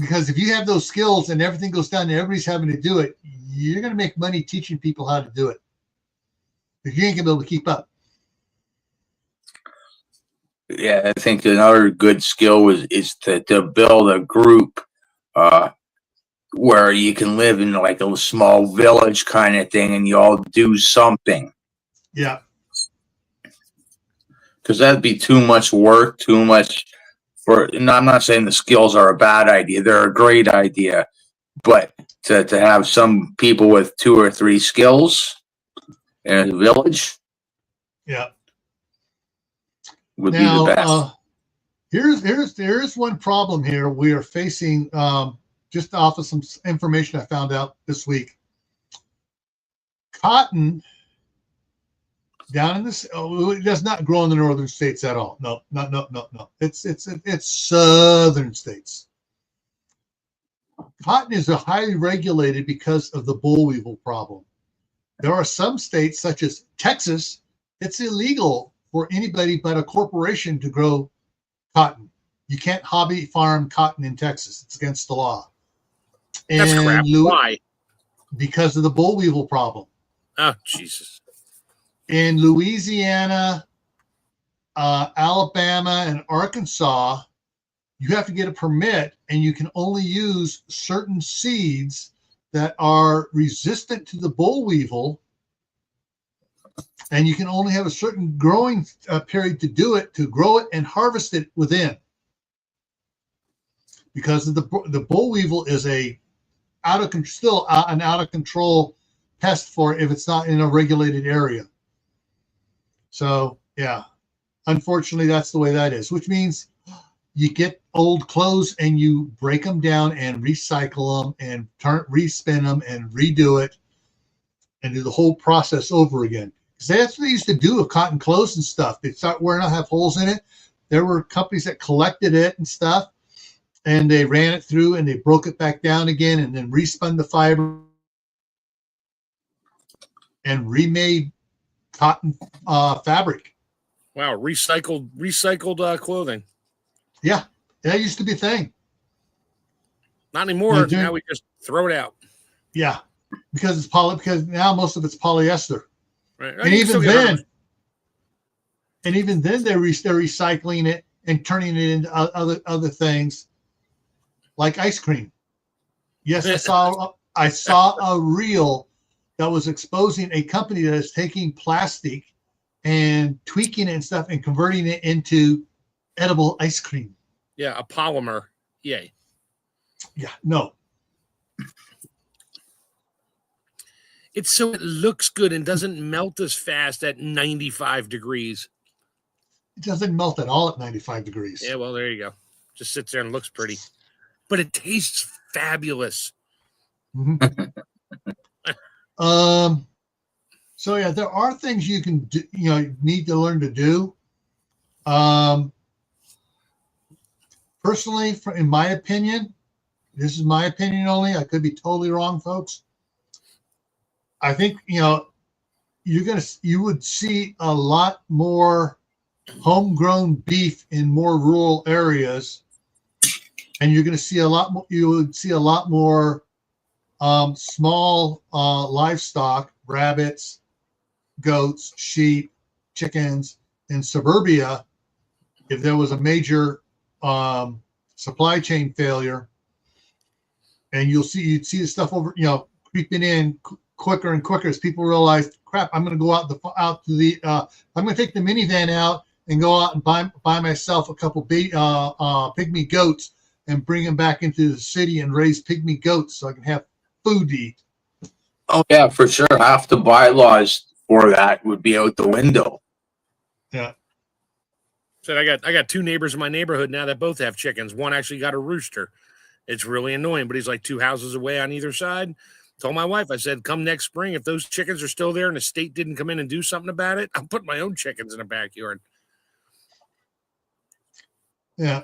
Because if you have those skills and everything goes down and everybody's having to do it, you're going to make money teaching people how to do it. If you ain't going to be able to keep up. Yeah, I think another good skill is to build a group where you can live in like a small village kind of thing and you all do something. Yeah. Because that'd be too much work, too much. I'm not saying the skills are a bad idea. They're a great idea. But to have some people with 2 or 3 skills in a village. Yeah. Would be the best. Here's one problem here we are facing just off of some information I found out this week. Cotton down in this, it does not grow in the northern states at all. No. It's southern states. Cotton is highly regulated because of the boll weevil problem. There are some states, such as Texas, it's illegal for anybody but a corporation to grow cotton. You can't hobby farm cotton in Texas. It's against the law. That's crap. Why? Because of the boll weevil problem. Oh, Jesus. In Louisiana, Alabama, and Arkansas, you have to get a permit, and you can only use certain seeds that are resistant to the boll weevil, and you can only have a certain growing period to do it, to grow it and harvest it within. Because of the boll weevil is an out of control pest for if it's not in a regulated area. So yeah, unfortunately, that's the way that is, which means you get old clothes and you break them down and recycle them and respin them and redo it and do the whole process over again. Because that's what they used to do with cotton clothes and stuff. They start wearing out, have holes in it. there were companies that collected it and stuff, and they ran it through and they broke it back down again and then respun the fiber and remade cotton fabric. Wow, recycled clothing. Yeah, that used to be a thing. Not anymore. Now we just throw it out. Yeah, because because now most of it's polyester. Right. And even then, they're recycling it and turning it into other things, like ice cream. Yes, I saw a reel that was exposing a company that is taking plastic and tweaking it and stuff and converting it into edible ice cream. Yeah, a polymer. Yay. Yeah, no. It's so it looks good and doesn't melt as fast at 95 degrees. It doesn't melt at all at 95 degrees. Yeah, well, there you go. Just sits there and looks pretty. But it tastes fabulous. Mm-hmm. So yeah, there are things you can do, need to learn to do. Personally, in my opinion, this is my opinion only. I could be totally wrong, folks. I think you would see a lot more homegrown beef in more rural areas, and you're going to see a lot more. You would see a lot more small livestock, rabbits, goats, sheep, chickens in suburbia. If there was a major supply chain failure, and you'd see the stuff over, creeping in quicker and quicker as people realize, crap, I'm going to go I'm going to take the minivan out and go out and buy myself a couple pygmy goats and bring them back into the city and raise pygmy goats so I can have food to eat. Oh yeah, for sure. Half the bylaws for that would be out the window. Yeah. So I got two neighbors in my neighborhood now that both have chickens. One actually got a rooster. It's really annoying, but he's like 2 houses away on either side. Told my wife, I said, come next spring, if those chickens are still there and the state didn't come in and do something about it, I'll put my own chickens in the backyard. Yeah.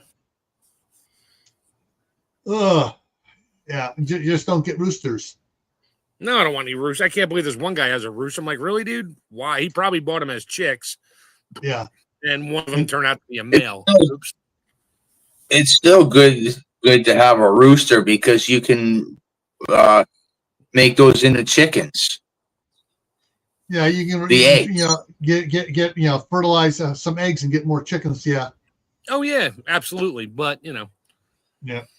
Ugh. Yeah. Just don't get roosters. No, I don't want any roosters. I can't believe this one guy has a rooster. I'm like, really, dude? Why? He probably bought them as chicks. Yeah. And one of them turned out to be a male. Oops. It's still good to have a rooster because you can make those into chickens. Yeah, you can the eggs. Get fertilize some eggs and get more chickens. Yeah. Oh yeah, absolutely. But yeah,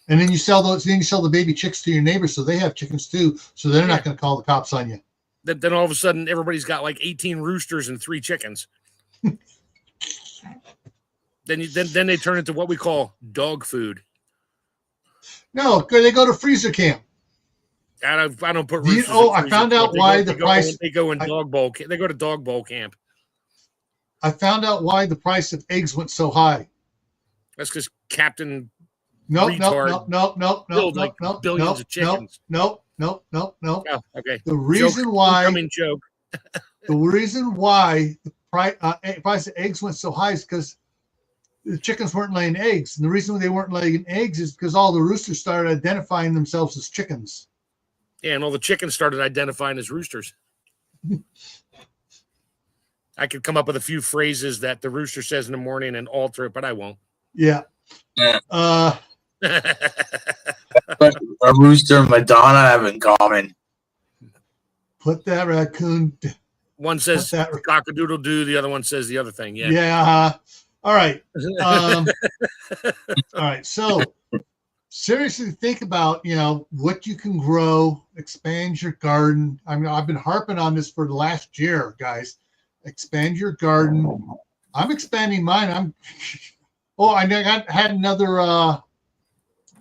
and then you sell those. Then you sell the baby chicks to your neighbors, so they have chickens too. So they're not going to call the cops on you. Then all of a sudden, everybody's got like 18 roosters and 3 chickens. Then they turn into what we call dog food. No, they go to freezer camp. I don't put roosters. I found out why the price. They go in dog bowl. They go to dog bowl camp. I found out why the price of eggs went so high. That's because Captain. No. Billions of chickens. No. Oh, okay. The reason why. Joke. The reason why the price of eggs went so high is because the chickens weren't laying eggs, and the reason they weren't laying eggs is because all the roosters started identifying themselves as chickens. Yeah, and all the chickens started identifying as roosters. I could come up with a few phrases that the rooster says in the morning and alter it, but I won't. Yeah. But a rooster and Madonna have in common. Put that raccoon. One says cock-a-doodle-doo, the other one says the other thing. Yeah. Yeah. All right. All right. So seriously think about, what you can grow, expand your garden. I mean, I've been harping on this for the last year, guys. Expand your garden. I'm expanding mine. I had another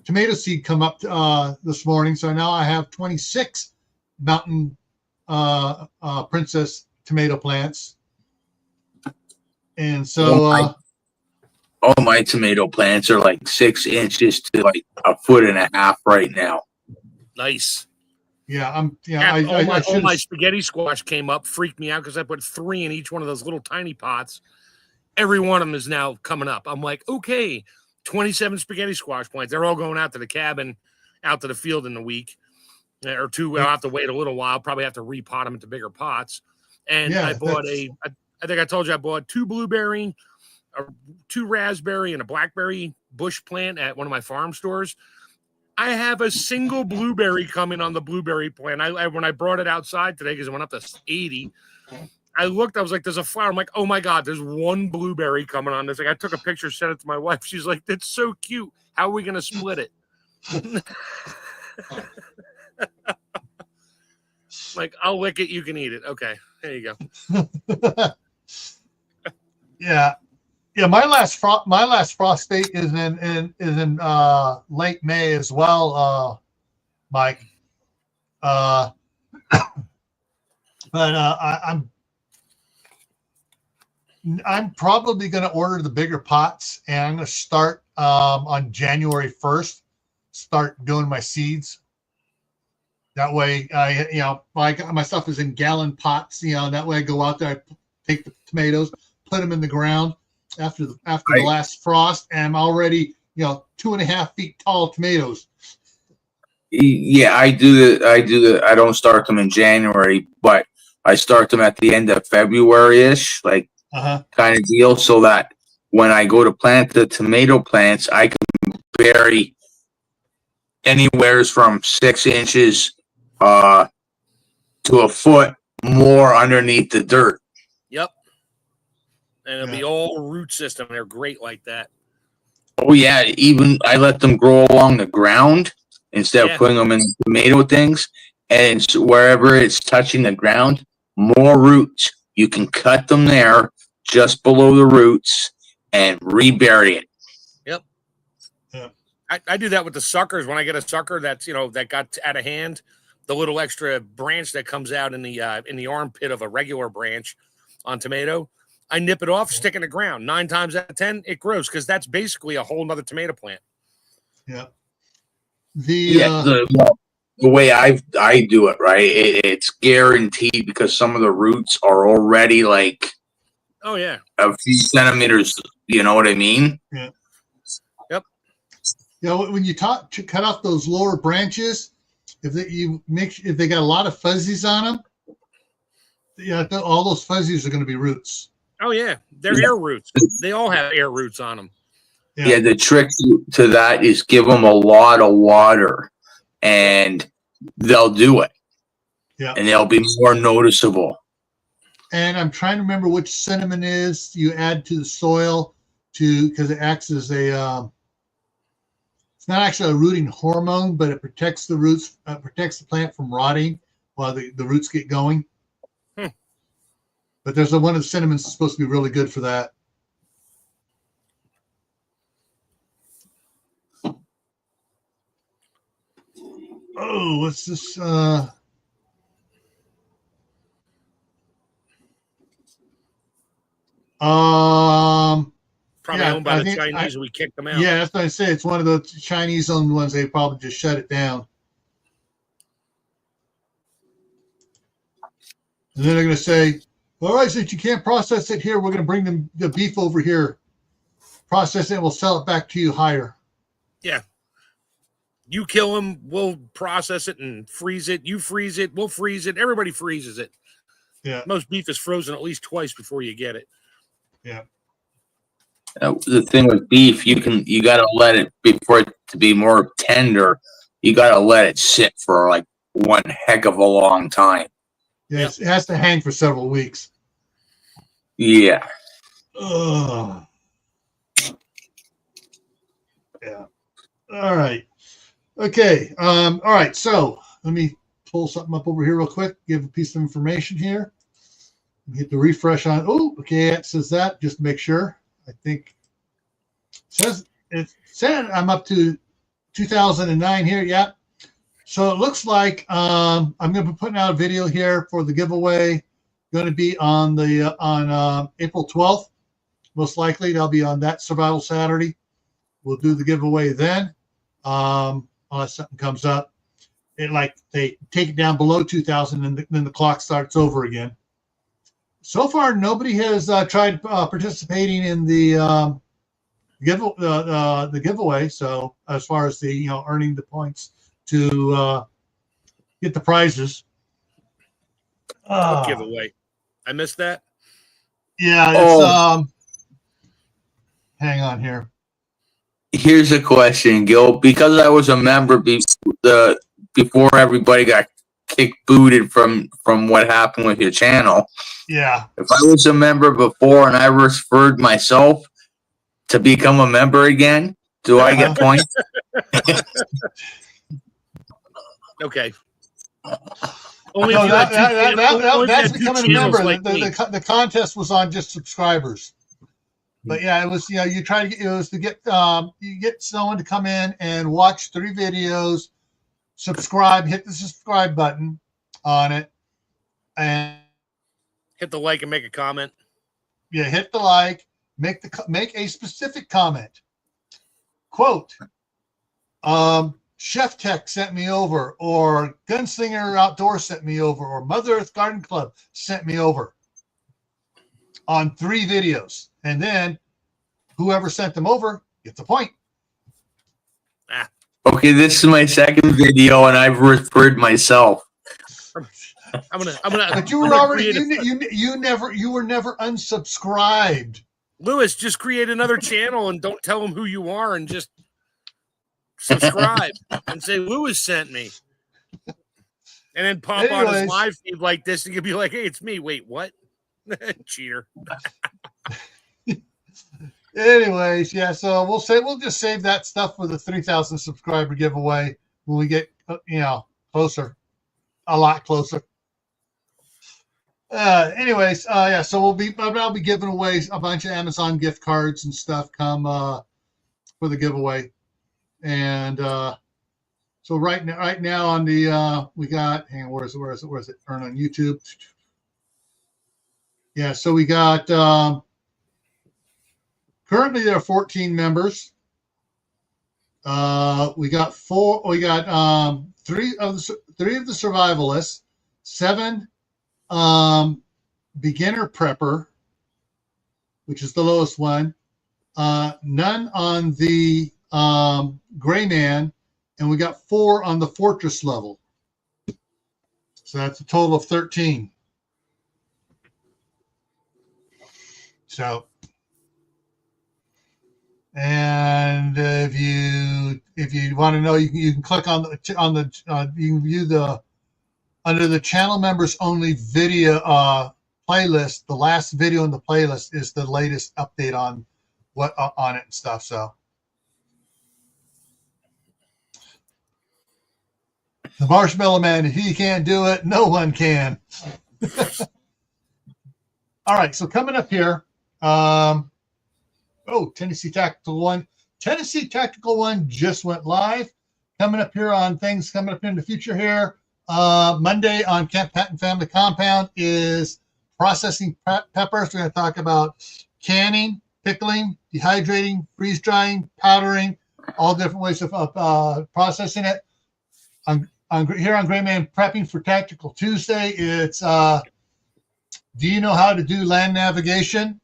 tomato seed come up this morning. So now I have 26 mountain princess tomato plants. And so my tomato plants are like 6 inches to like 1.5 feet right now. Nice. Yeah, all my spaghetti squash came up, freaked me out because I put 3 in each one of those little tiny pots, every one of them is now coming up. I'm like, okay, 27 spaghetti squash plants. They're all going out to the cabin, out to the field in the week or two. I'll have to wait a little while. Probably have to repot them into bigger pots. And Yeah, I bought I think I told you I bought 2 blueberry, 2 raspberry, and a blackberry bush plant at one of my farm stores. I have a single blueberry coming on the blueberry plant. When I brought it outside today, because it went up to 80, I looked, I was like, there's a flower. I'm like, oh my God, there's 1 blueberry coming on this. Like, I took a picture, sent it to my wife. She's like, that's so cute. How are we going to split it? Like, I'll lick it, you can eat it. Okay, there you go. Yeah. My last frost date is in late May as well, Mike. But I'm probably going to order the bigger pots, and I'm going to start on January 1st. Start doing my seeds. That way, my stuff is in gallon pots. That way I go out there, I take the tomatoes, put them in the ground after the last frost, and I'm already 2.5 feet tall tomatoes. Yeah, I do the. I don't start them in January, but I start them at the end of February-ish, like kind of deal, so that when I go to plant the tomato plants, I can bury anywhere from 6 inches to a foot more underneath the dirt. Yep. And it'll be all root system. They're great like that. Oh yeah, even I let them grow along the ground instead of putting them in tomato things. And so wherever it's touching the ground, more roots. You can cut them there just below the roots and rebury it. Yep. Yeah. I do that with the suckers. When I get a sucker that's that got out of hand, the little extra branch that comes out in the armpit of a regular branch on tomato, I nip it off, stick it in the ground. 9 times out of 10, it grows because that's basically a whole nother tomato plant. Yeah. The way I do it, right? It's guaranteed because some of the roots are already like a few centimeters. You know what I mean? Yeah. Yep. When you cut off those lower branches, if they got a lot of fuzzies on them, all those fuzzies are going to be roots. Oh yeah, they're air roots. They all have air roots on them. Yeah, the trick to that is give them a lot of water, and they'll do it. Yeah, and they'll be more noticeable. And I'm trying to remember which cinnamon is you add to the soil because it acts as a. It's not actually a rooting hormone, but it protects the roots, protects the plant from rotting while the roots get going. But there's one of the cinnamons supposed to be really good for that. Oh, what's this? Probably owned by the Chinese, and we kicked them out. Yeah, that's what I say. It's one of the Chinese-owned ones. They probably just shut it down. And then they're going to say, all right, since you can't process it here, we're going to bring the beef over here, process it, and we'll sell it back to you higher. Yeah. You kill them, we'll process it and freeze it. You freeze it, we'll freeze it. Everybody freezes it. Yeah. Most beef is frozen at least twice before you get it. Yeah. The thing with beef, you got to let it, before it to be more tender, you got to let it sit for like one heck of a long time. Yes, it has to hang for several weeks. Yeah. Ugh. Yeah. All right. Okay. All right. So let me pull something up over here real quick. Give a piece of information here. Hit the refresh on. Oh, okay. It says that. Just to make sure. I think it said I'm up to 2009 here. Yeah. So it looks like I'm going to be putting out a video here for the giveaway. Going to be on April 12th. Most likely, that'll be on that Survival Saturday. We'll do the giveaway then, unless something comes up. They take it down below 2,000, and then the clock starts over again. So far, nobody has tried participating in the giveaway. So as far as the earning the points to get the prizes. What giveaway? I missed that. Yeah, it's hang on here. Here's a question, Gil. Because I was a member before everybody got kicked booted from what happened with your channel. Yeah. If I was a member before and I referred myself to become a member again, do I get points? Okay. That's becoming a member. Like the contest was on just subscribers. But yeah, it was you try to get you get someone to come in and watch 3 videos, subscribe, hit the subscribe button on it, and hit the like and make a comment. Yeah, hit the like, make a specific comment. Quote, Chef Tech sent me over, or Gunslinger Outdoor sent me over, or Mother Earth Garden Club sent me over on 3 videos. And then whoever sent them over gets a point. Okay, this is my 2nd video and I've referred myself. I'm gonna But you were already you were never unsubscribed. Lewis, just create another channel and don't tell them who you are and just subscribe and say Lewis sent me. And then pop on his live feed like this and you'll be like, hey, it's me. Wait, what? Cheater. Anyways, yeah, so we'll just save that stuff for the 3,000 subscriber giveaway when we get closer, a lot closer. Anyways, yeah, so I'll be giving away a bunch of Amazon gift cards and stuff come for the giveaway. And so right now on the we got, hang on, where is it? Earn on YouTube. Yeah, so we got currently there are 14 members. We got 3 of the survivalists, 7 beginner prepper, which is the lowest one, none on the gray man, and we got 4 on the fortress level. So that's a total of 13. So, and if you want to know, you can click on the you can view under the channel members only video playlist. The last video in the playlist is the latest update on what on it and stuff. So the Marshmallow Man, if he can't do it, no one can. All right, so coming up here, Tennessee Tactical One. Tennessee Tactical One just went live. Coming up here on things coming up in the future here. Monday on Camp Patton Family Compound is processing peppers. We're going to talk about canning, pickling, dehydrating, freeze drying, powdering, all different ways of processing it. Here on GrayManPrepping for Tactical Tuesday, it's do you know how to do land navigation?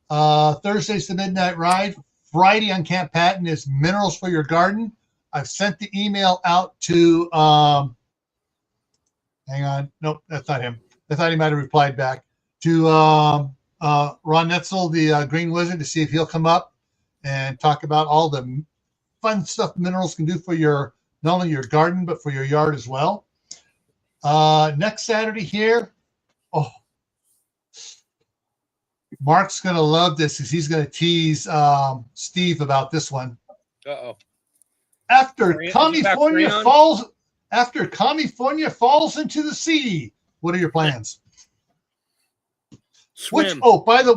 Thursday's the Midnight Ride. Friday on Camp Patton is minerals for your garden. I've sent the email out to hang on. Nope, that's not him. I thought he might have replied back to Ron Netzel, the Green Wizard, to see if he'll come up and talk about all the fun stuff minerals can do for your not only your garden but for your yard as well. Next Saturday here, Mark's going to love this because he's going to tease Steve about this one. Uh-oh. After California falls into the sea, what are your plans? Swim. By the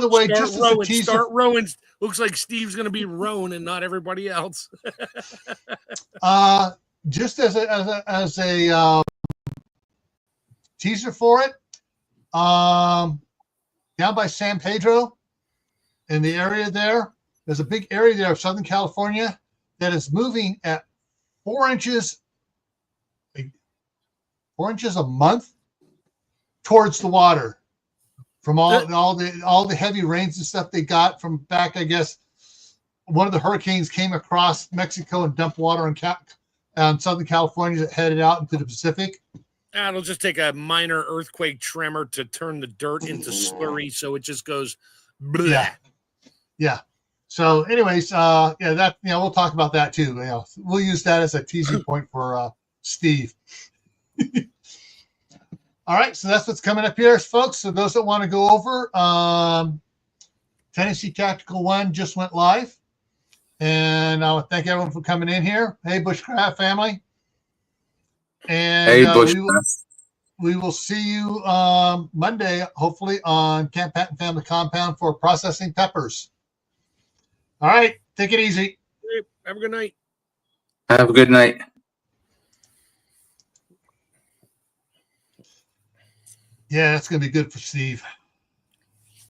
way, just rowing, as a teaser, start rowing. Looks like Steve's going to be rowing and not everybody else. Just as a teaser for it, down by San Pedro, in the area there's a big area there of Southern California that is moving at 4 inches a month towards the water. from all the heavy rains and stuff they got from back. I guess one of the hurricanes came across Mexico and dumped water on Southern California that headed out into the Pacific. It'll just take a minor earthquake tremor to turn the dirt into slurry, so it just goes bleh. Yeah. So, anyways, that we'll talk about that too. We'll use that as a teasing point for Steve. All right, so that's what's coming up here, folks. So those that want to go over, Tennessee Tactical 1 just went live, and I want to thank everyone for coming in here. Hey, Bushcraft family, and hey, Bushcraft. We will see you Monday, hopefully, on Camp Patton Family Compound for processing peppers. All right. Take it easy. Have a good night. Have a good night. Yeah, that's going to be good for Steve.